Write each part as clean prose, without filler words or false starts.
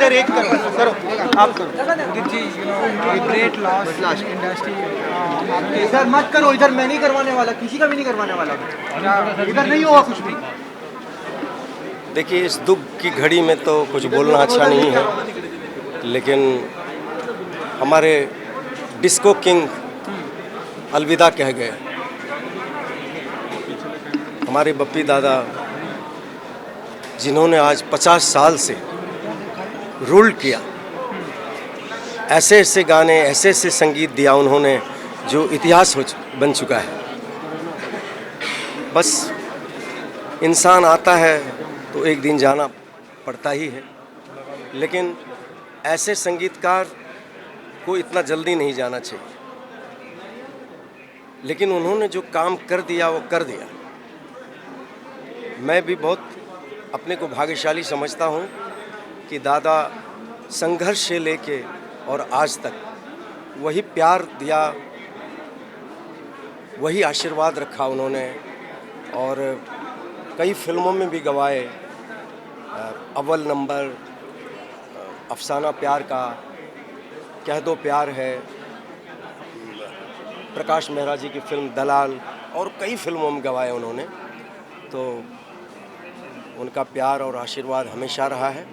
Sir एक करो आप करो जी ग्रेट लॉस इंडस्ट्री इधर मत करो, इधर मैं नहीं करवाने वाला, किसी का भी नहीं करवाने वाला, इधर नहीं होगा कुछ भी। देखिए, इस दुख की घड़ी में तो कुछ बोलना अच्छा नहीं है, लेकिन हमारे डिस्को किंग अलविदा कह गए। हमारे बप्पी दादा, जिन्होंने आज 50 साल से रूल किया, ऐसे ऐसे गाने, ऐसे ऐसे संगीत दिया उन्होंने जो इतिहास बन चुका है। बस इंसान आता है तो एक दिन जाना पड़ता ही है, लेकिन ऐसे संगीतकार को इतना जल्दी नहीं जाना चाहिए। लेकिन उन्होंने जो काम कर दिया वो कर दिया। मैं भी बहुत अपने को भाग्यशाली समझता हूँ कि दादा संघर्ष से लेके और आज तक वही प्यार दिया, वही आशीर्वाद रखा उन्होंने, और कई फिल्मों में भी गवाए। अव्वल नंबर, अफसाना प्यार का, कह दो प्यार है, प्रकाश मेहरा जी की फिल्म दलाल, और कई फिल्मों में गवाए उन्होंने। तो उनका प्यार और आशीर्वाद हमेशा रहा है।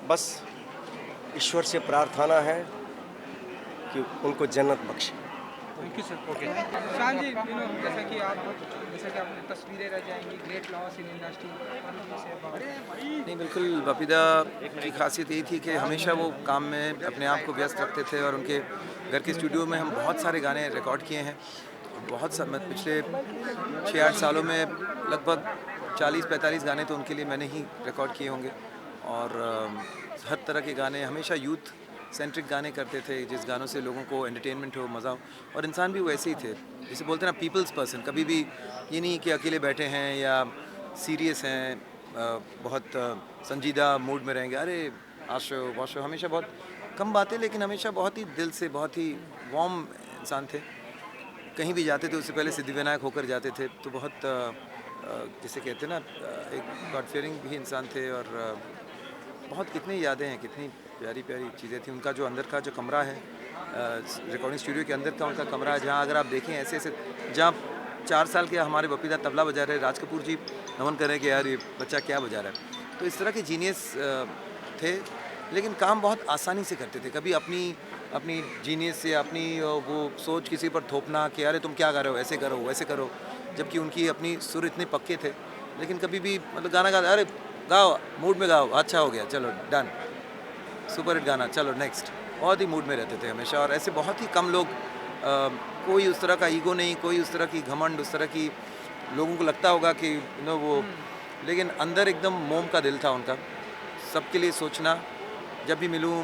बस ईश्वर से प्रार्थना है कि उनको जन्नत बख्शे। Thank you sir. Okay Shan ji, जैसा कि आपने तस्वीरें रह जाएंगी, ग्रेट लॉस इन इंडस्ट्री। नहीं, बिल्कुल बपीदा की खासियत यही थी कि हमेशा वो काम में अपने आप को व्यस्त रखते थे, और उनके घर के स्टूडियो में हम बहुत सारे गाने रिकॉर्ड किए हैं। बहुत पिछले 6-8 सालों में लगभग 40-45 गाने तो उनके लिए मैंने ही रिकॉर्ड किए होंगे। और हर तरह के गाने, हमेशा यूथ सेंट्रिक गाने करते थे, जिस गानों से लोगों को एंटरटेनमेंट हो, मज़ा हो। और इंसान भी वैसे ही थे, जिसे बोलते हैं ना, पीपल्स पर्सन। कभी भी ये नहीं कि अकेले बैठे हैं या सीरियस हैं, बहुत संजीदा मूड में रहेंगे, अरे आशो वाशो, हमेशा बहुत कम बातें, लेकिन हमेशा बहुत ही दिल से, बहुत ही वार्म इंसान थे। कहीं भी जाते थे उससे पहले सिद्धिविनायक होकर जाते थे। तो बहुत जिसे कहते हैं ना, एक गॉड फियरिंग भी इंसान थे। और बहुत कितनी यादें हैं, कितनी प्यारी प्यारी चीज़ें थी। उनका जो अंदर का जो कमरा है, रिकॉर्डिंग स्टूडियो के अंदर का उनका कमरा है, जहाँ अगर आप देखें ऐसे ऐसे, जहाँ 4 साल के हमारे बपीदा तबला बजा रहे, राज कपूर जी नमन करें कि यार ये बच्चा क्या बजा रहा है। तो इस तरह के जीनियस थे, लेकिन काम बहुत आसानी से करते थे। कभी अपनी जीनियस से, अपनी वो सोच किसी पर थोपना कि अरे तुम क्या कर रहे हो, ऐसे करो वैसे करो, जबकि उनकी अपनी सुर इतने पक्के थे। लेकिन कभी भी गाना गा, अरे गाओ, मूड में गाओ, अच्छा हो गया, चलो डन, सुपर हिट गाना, चलो नेक्स्ट। बहुत ही मूड में रहते थे हमेशा। और ऐसे बहुत ही कम लोग, कोई उस तरह का ईगो नहीं, कोई उस तरह की घमंड, उस तरह की, लोगों को लगता होगा कि वो, लेकिन अंदर एकदम मोम का दिल था उनका। सबके लिए सोचना, जब भी मिलूं,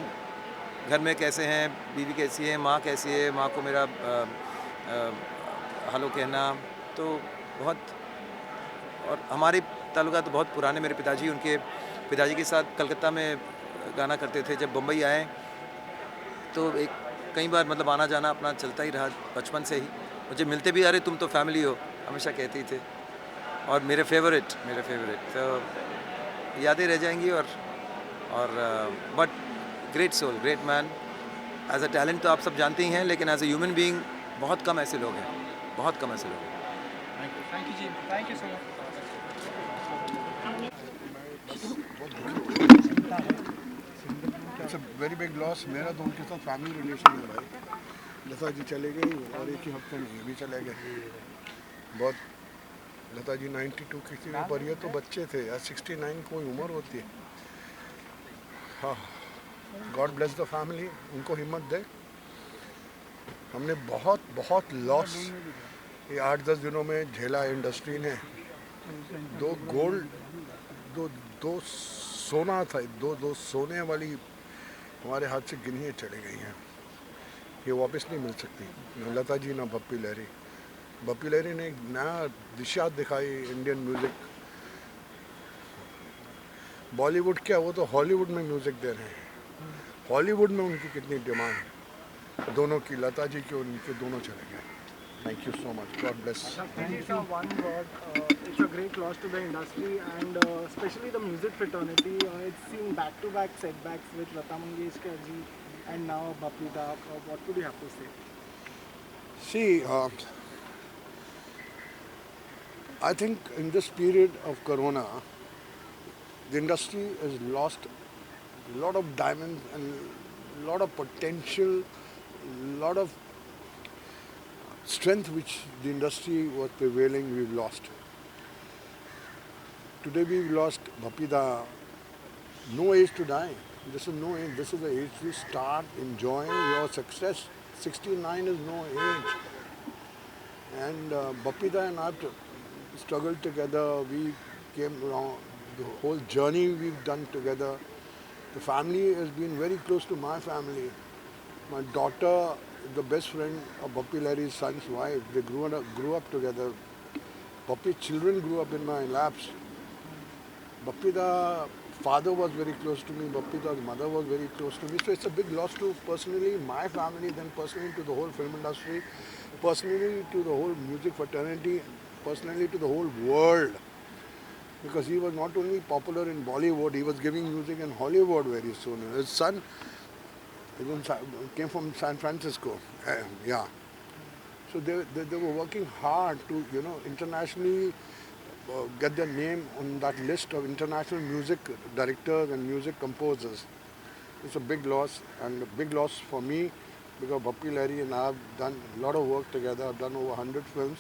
घर में कैसे हैं, बीवी कैसी है, माँ कैसी है, माँ को मेरा हेलो कहना, तो बहुत। और हमारे ताल्लुकात तो बहुत पुराने। मेरे पिताजी, उनके पिताजी के साथ कलकत्ता में गाना करते थे। जब बम्बई आए तो एक कई बार आना जाना अपना चलता ही रहा बचपन से ही। मुझे मिलते भी, अरे तुम तो फैमिली हो, हमेशा कहते ही थे। और मेरे फेवरेट तो यादें रह जाएंगी। और but great soul, great man. As a talent तो आप सब जानते ही हैं, लेकिन एज अ ह्यूमन बीइंग बहुत कम ऐसे लोग हैं, बहुत कम ऐसे लोग हैं। Thank you ji, thank you so much. It's a very big loss. मेरा तो उनके साथ फैमिली रिलेशन है भाई। लता जी चले गई और एक ही हफ्ते में ये भी चले गए। बहुत, लता जी 92 की थी, पर ये तो बच्चे थे यार, 69 कोई उम्र होती है। हाँ, गॉड ब्लेस द फैमिली, उनको हिम्मत दे। हमने बहुत बहुत लॉस ये 8-10 दिनों में झेला इंडस्ट्री ने। 2 गोल्ड, दो सोना था, दो सोने वाली हमारे हाथ से गिनिए चली गई हैं। ये वापस नहीं मिल सकती, न लता जी ना बप्पी लहरी। बप्पी लहरी ने एक नया दिशा दिखाई इंडियन म्यूज़िक। बॉलीवुड क्या, वो तो हॉलीवुड में म्यूज़िक दे रहे हैं। हॉलीवुड में उनकी कितनी डिमांड, दोनों की, लता जी की और उनके, दोनों चले गए। Thank you so much. God bless. Shakti sir, one word. It's a great loss to the industry and especially the music fraternity. It's seen back-to-back setbacks with Lata Mangeshkar ji and now Bappi Da. What would you have to say? See, I think in this period of Corona, the industry has lost a lot of diamonds and a lot of potential, a lot of strength which the industry was prevailing, we've lost. Today we've lost Bappi Da. No age to die. This is no age. This is the age to start enjoying your success. 69 is no age. And Bappi Da and I struggled together. We came around. The whole journey we've done together. The family has been very close to my family. My daughter, the best friend of Bappi Lahiri's son's wife, they grew up together. Bappi's children grew up in my laps. Bappi Da's father was very close to me. Bappi Da's mother was very close to me. So it's a big loss to personally my family, then personally to the whole film industry, personally to the whole music fraternity, personally to the whole world. Because he was not only popular in Bollywood, he was giving music in Hollywood very soon. His son came from San Francisco. Yeah. So they were working hard to, internationally get their name on that list of international music directors and music composers. It's a big loss, and a big loss for me because Bappi Lahiri and I have done a lot of work together. I've done over 100 films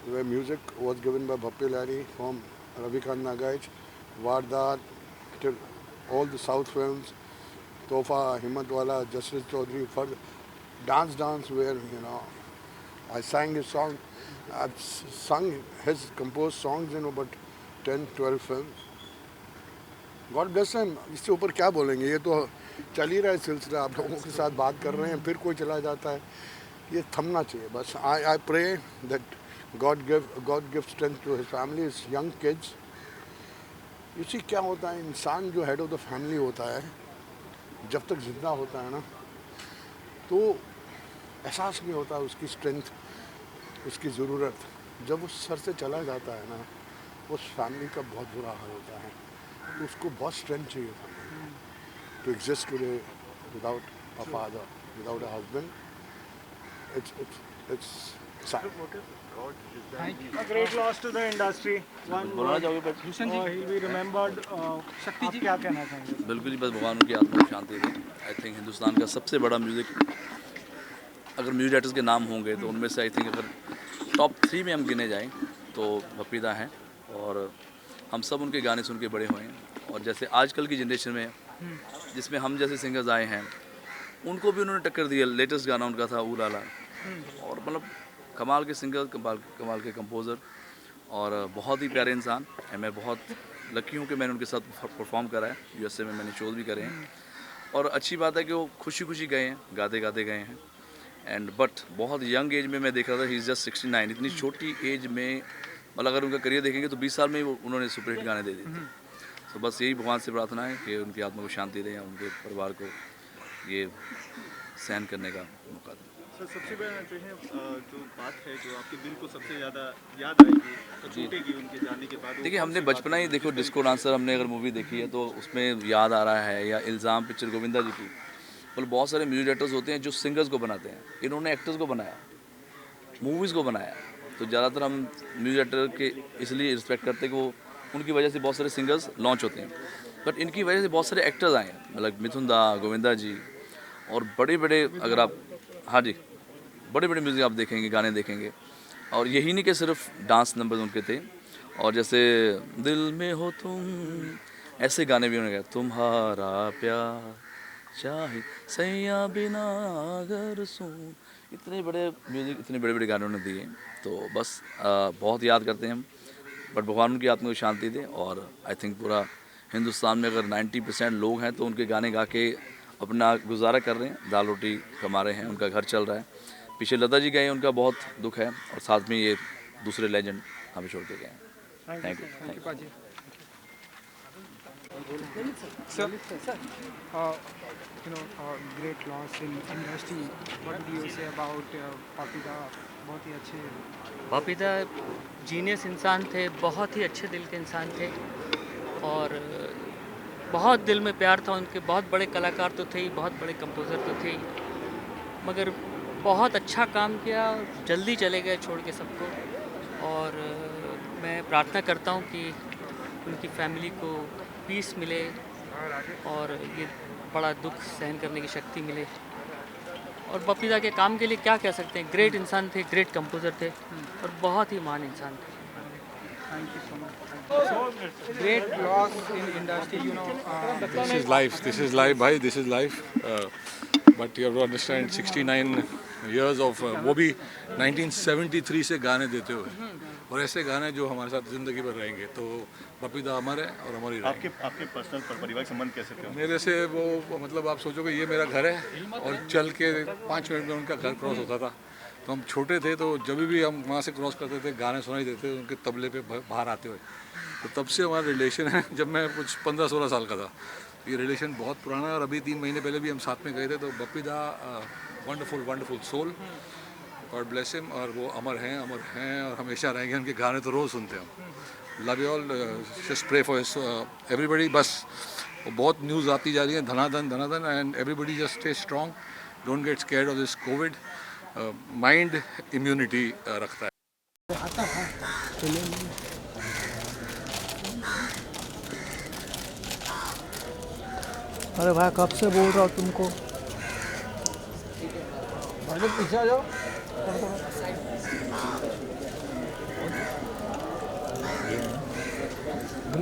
where music was given by Bappi Lahiri, from Ravikant Nagaich, Vardat, till all the South films, Tofa, Himmatwala, Justice Chaudhary, for Dance, where, I sang his song. I've sung his composed songs in about 10, 12 films. God bless him. इससे ऊपर क्या बोलेंगे, ये तो चल ही रहा है सिलसिला, आप लोगों के साथ बात कर रहे हैं, फिर कोई चला जाता है, ये थमना चाहिए बस. I pray that God give strength to his family, his young kids. You see क्या होता है, इंसान जो head of the family होता है, जब तक जिंदा होता है ना, तो एहसास नहीं होता उसकी स्ट्रेंथ, उसकी ज़रूरत. जब वो सर से चला जाता है ना, उस फैमिली का बहुत बुरा हाल होता है. तो उसको बहुत स्ट्रेंथ चाहिए था to exist today without a father, without a husband. It's sad. A great loss to the industry. One word. He'll be remembered. शक्ति जी, आप क्या कहना चाहेंगे? बिल्कुल ही, बस भगवान उनकी आत्मा को शांति दे. आई थिंक हिंदुस्तान का सबसे बड़ा म्यूज़िक, अगर म्यूजिक डायरेक्टर्स के नाम होंगे तो उनमें से आई थिंक अगर टॉप 3 में हम गिने जाएं तो बप्पी दा हैं. और हम सब उनके गाने सुन के बड़े हुए हैं. और जैसे आजकल की जनरेशन में जिसमें हम जैसे सिंगर्स आए हैं, उनको भी उन्होंने टक्कर दी है. लेटेस्ट गाना उनका था ऊ लाला. और मतलब कमाल के सिंगर, कमाल के कंपोज़र और बहुत ही प्यारे इंसान. मैं बहुत लकी हूँ कि मैंने उनके साथ परफॉर्म करा है. यूएसए में मैंने शोज़ भी करे हैं. और अच्छी बात है कि वो खुशी खुशी गए हैं, गाते गाते गए हैं. एंड बट बहुत यंग एज में मैं देख रहा था, ही इज़ जस्ट 69. इतनी छोटी एज में, मतलब अगर उनका करियर देखेंगे तो 20 साल में ही उन्होंने सुपरहिट गाने दे दिए थे. तो बस यही भगवान से प्रार्थना है कि उनकी आत्मा को शांति दें, उनके परिवार को ये सहन करने का मौका दें. सर, सबसे बड़ा जो है जो बात है जो आपके दिल को सबसे ज़्यादा याद आएगी, छूटेगी उनके जाने के बाद? देखिए, हमने बचपना ही देखो, डिस्को डांसर हमने अगर मूवी देखी है तो उसमें याद आ रहा है, या इल्ज़ाम पिक्चर गोविंदा जी की. मतलब बहुत सारे म्यूजिक डायरेक्टर्स होते हैं जो सिंगर्स को बनाते हैं. इन्होंने एक्टर्स को बनाया, मूवीज़ को बनाया. तो ज़्यादातर हम म्यूजिक डायरेक्टर के इसलिए रिस्पेक्ट करते हैं कि वो उनकी वजह से बहुत सारे सिंगर्स लॉन्च होते हैं. बट इनकी वजह से बहुत सारे एक्टर्स आए हैं, मतलब मिथुन दा, गोविंदा जी, और बड़े बड़े, अगर आप, हाँ जी, बड़े बड़े म्यूज़िक आप देखेंगे, गाने देखेंगे. और यही नहीं कि सिर्फ डांस नंबर उनके थे. और जैसे दिल में हो तुम, ऐसे गाने भी उन्होंने गाए. तुम्हारा प्यार चाहे सैया बिना अगर सुन, इतने बड़े म्यूज़िक, इतने बड़े बड़े गाने उन्होंने दिए. तो बस बहुत याद करते हैं हम. बट भगवान उनकी आत्मा को शांति दे. और आई थिंक पूरा हिंदुस्तान में अगर 90% लोग हैं तो उनके गाने गा के अपना गुजारा कर रहे हैं, दाल रोटी कमा रहे हैं, उनका घर चल रहा है. पीछे लता जी गए, उनका बहुत दुख है. और साथ में ये दूसरे लेजेंड हमें छोड़ के गए हैं. Thank you. Sir, great loss in industry. What do you say about Papita? बहुत ही अच्छे बपीता जीनियस इंसान थे, बहुत ही अच्छे दिल के इंसान थे और बहुत दिल में प्यार था उनके। बहुत बड़े कलाकार तो थे ही, बहुत बड़े कंपोज़र तो थे ही, मगर बहुत अच्छा काम किया और जल्दी चले गए छोड़ के सबको। और मैं प्रार्थना करता हूँ कि उनकी फैमिली को पीस मिले और ये बड़ा दुख सहन करने की शक्ति मिले। और बपीता के काम के लिए क्या कह सकते हैं, ग्रेट इंसान थे, ग्रेट कंपोज़र थे और बहुत ही महान इंसान थे। Thank you so much. Great loss in industry, This is life. This is life, bhai. This is life. But you have to understand, 69 years of वो भी 1973 से गाने देते हुए और ऐसे गाने जो हमारे साथ जिंदगी भर रहेंगे। तो बपीता अमर है और अमर ही रहेंगे। आपके पर्सनल पारिवारिक संबंध कैसे थे? मेरे से वो मतलब आप सोचोगे ये मेरा घर है और चल के 5 मिनट में उनका घर क्रॉस होता था। तो हम छोटे थे तो जब भी हम वहाँ से क्रॉस करते थे गाने सुनाई देते थे उनके तबले पे बाहर आते हुए। तो तब से हमारा रिलेशन है। जब मैं कुछ 15-16 साल का था, ये रिलेशन बहुत पुराना है। और अभी 3 महीने पहले भी हम साथ में गए थे। तो बपीता wonderful soul, God bless him. और वो अमर हैं और हमेशा रहेंगे। उनके गाने तो रोज़ सुनते हैं हम। Love you all, just pray for everybody. बस बहुत न्यूज़ आती जा रही है, धनाधन and everybody just stay strong, don't get scared of this covid. Mind immunity रखता है। अरे भाई कब से बोल रहा हूँ तुमको। पीछे आ जाओ।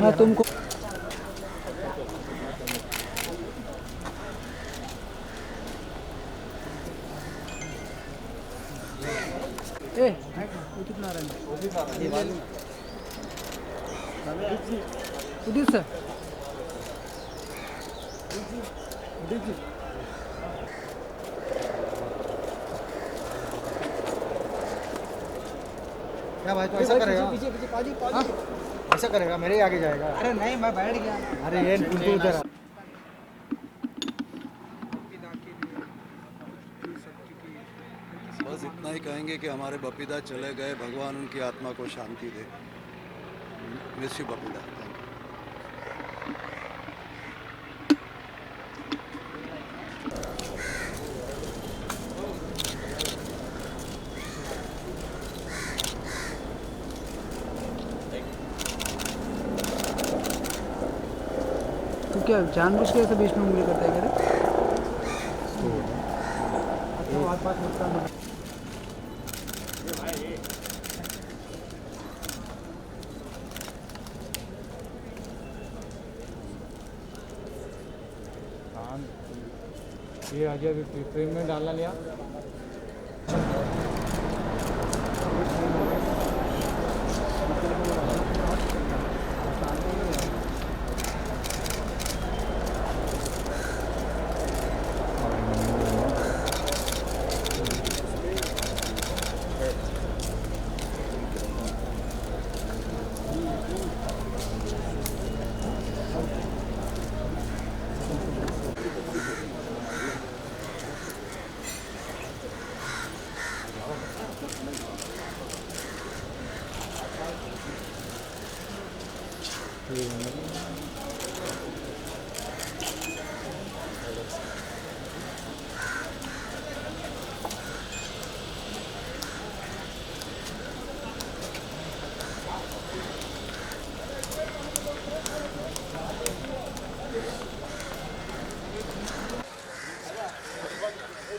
मैं तुमको वो कितना रहा है? उदित सर, क्या भाई, तो ऐसा करेगा? पीछे ऐसा करेगा, मेरे ही आगे जाएगा। अरे नहीं, मैं बैठ गया। अरे ये उल्टू उधर आ। बस इतना ही कहेंगे कि हमारे बपीता चले गए, भगवान उनकी आत्मा को शांति दे। Miss you बपीता। तू क्या जानबूझ के ऐसे बीच में उंगली करता है क्या रे? ये आ गया, फ्रेम में डालना लिया।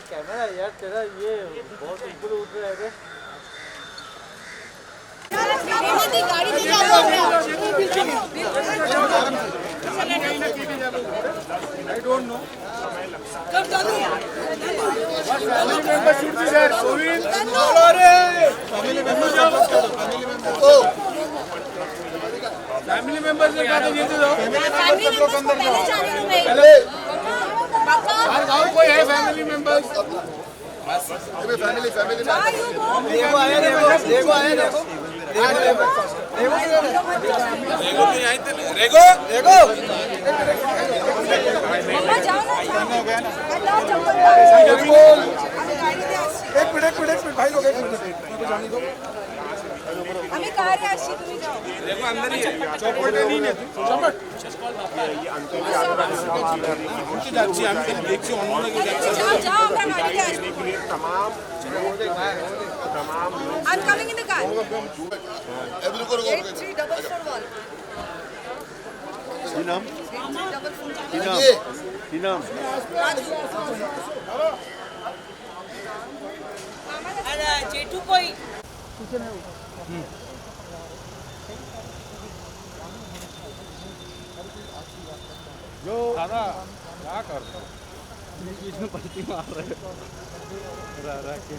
कैमरा यार तेरा ये बहुत ऊपर उठ रहा है रे। I don't know. Family members ने कहा था नीचे जाओ। गाँव कोई है फैमिली मेंबर्स? फैमिली देखो आया देखो आम्ही काय रे अशी तुम्ही जाओ देखो अंदर ही है चौपट नहीं है चौपट जाओ जाओ हमरा गाड़ी के तमाम I'm coming in the car 8344 কি নাম কি নাম अरे जेठू कोई जो दादा क्या कर बीच में पलटी मार रहे रह के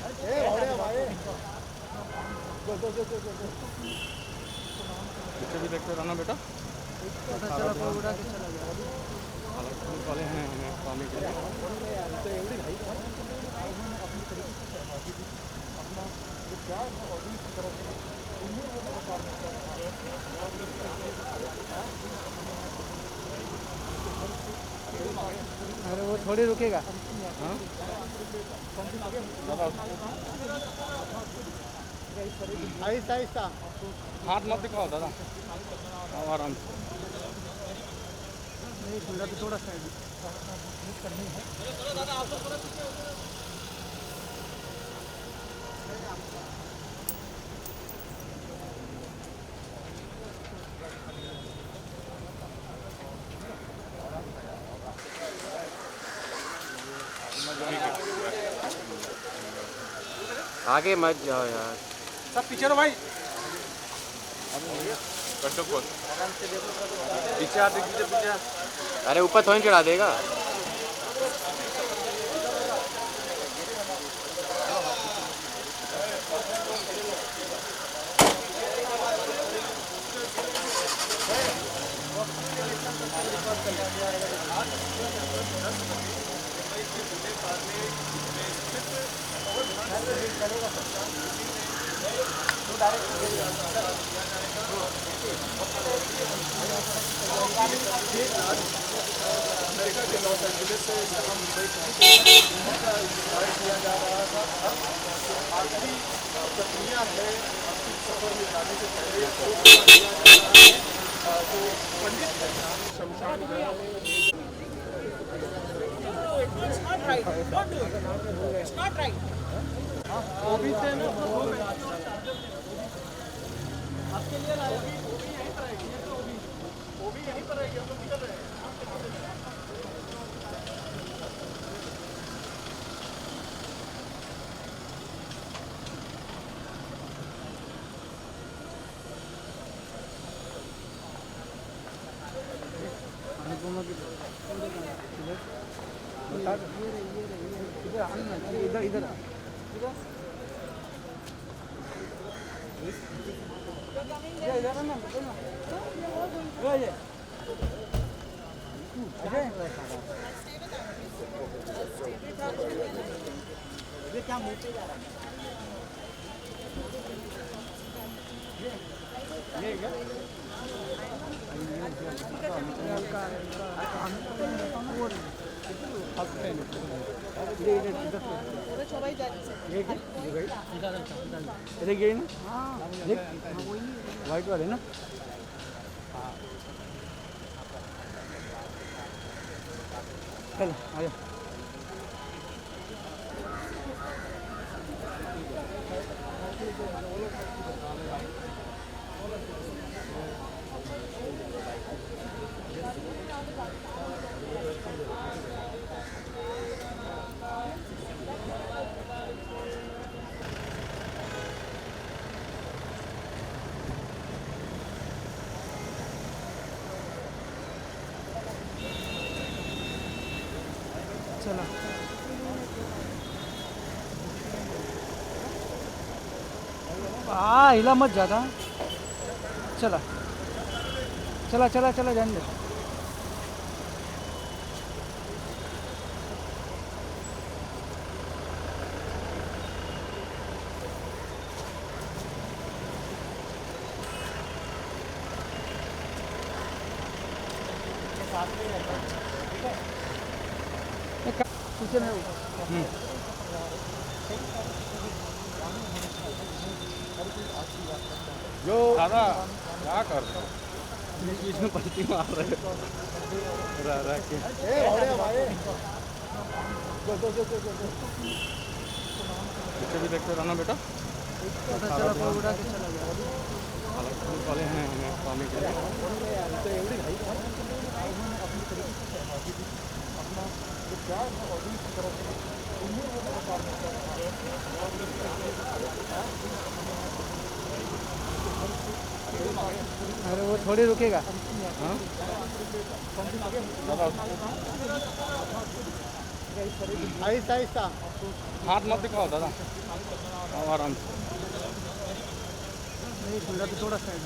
पीछे भी देखते रहना बेटा वाले हैं हमें पानी के लिए अरे वो थोड़ी रुकेगा। हाँ आहिस्ता आहिस्ता हाथ मत दिखाओ दादा आराम से मेरा भी थोड़ा साइड आगे मत जाओ यार सब पीछे रहो भाई पीछे आते पीछे अरे ऊपर थोड़ी चढ़ा देगा इधर इधर क्या मुँह पे जा रहा व्हाइट वाले ना चल आया चला हिला मत ज़्यादा चला चला चला चला जाने दे जो दादा क्या कर रहे हो? बीच में पलटी मार रहे हो रह के। पीछे भी देखते रहना बेटा। वाले हैं हमें पानी के अरे वो थोड़ी रुकेगा। हाँ आहिस्ता आहिस्ता हाथ मत दिखाओ दादा, आओ आराम से। नहीं थोड़ा तो थोड़ा साइड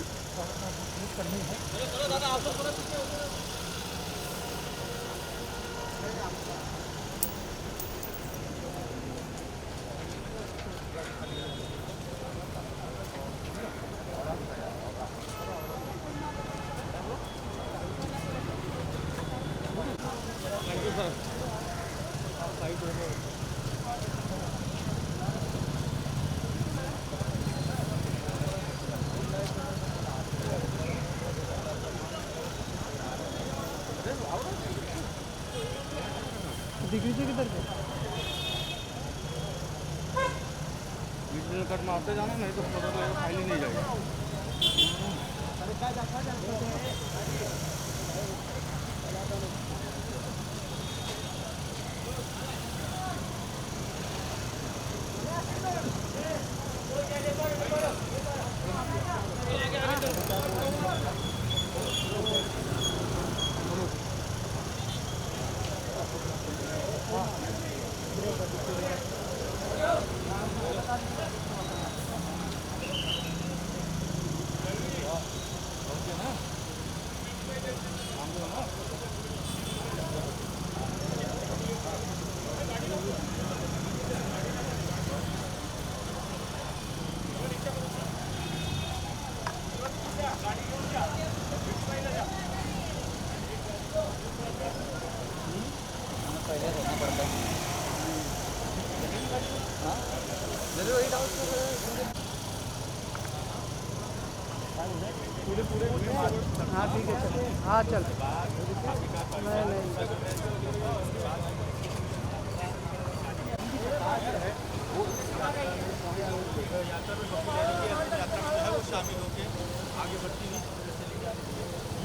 डिग्री से किधर से बीच में कट मारते जाना, नहीं तो फोटो तो फाइल ही नहीं जाएगा। हाँ ठीक है चल, हाँ चल।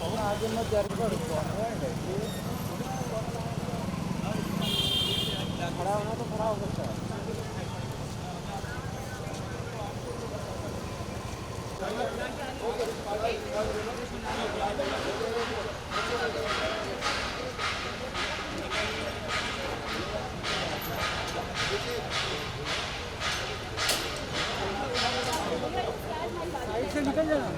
नहीं आगे मत जा खड़ा होना तो खड़ा हो सकता है। साइड से निकल जाना।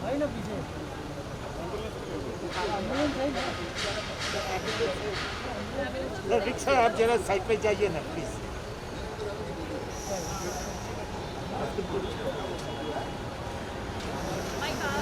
भाई ना पीछे रिक्शा आप जरा साइड पे जाइए ना प्लीज। My car.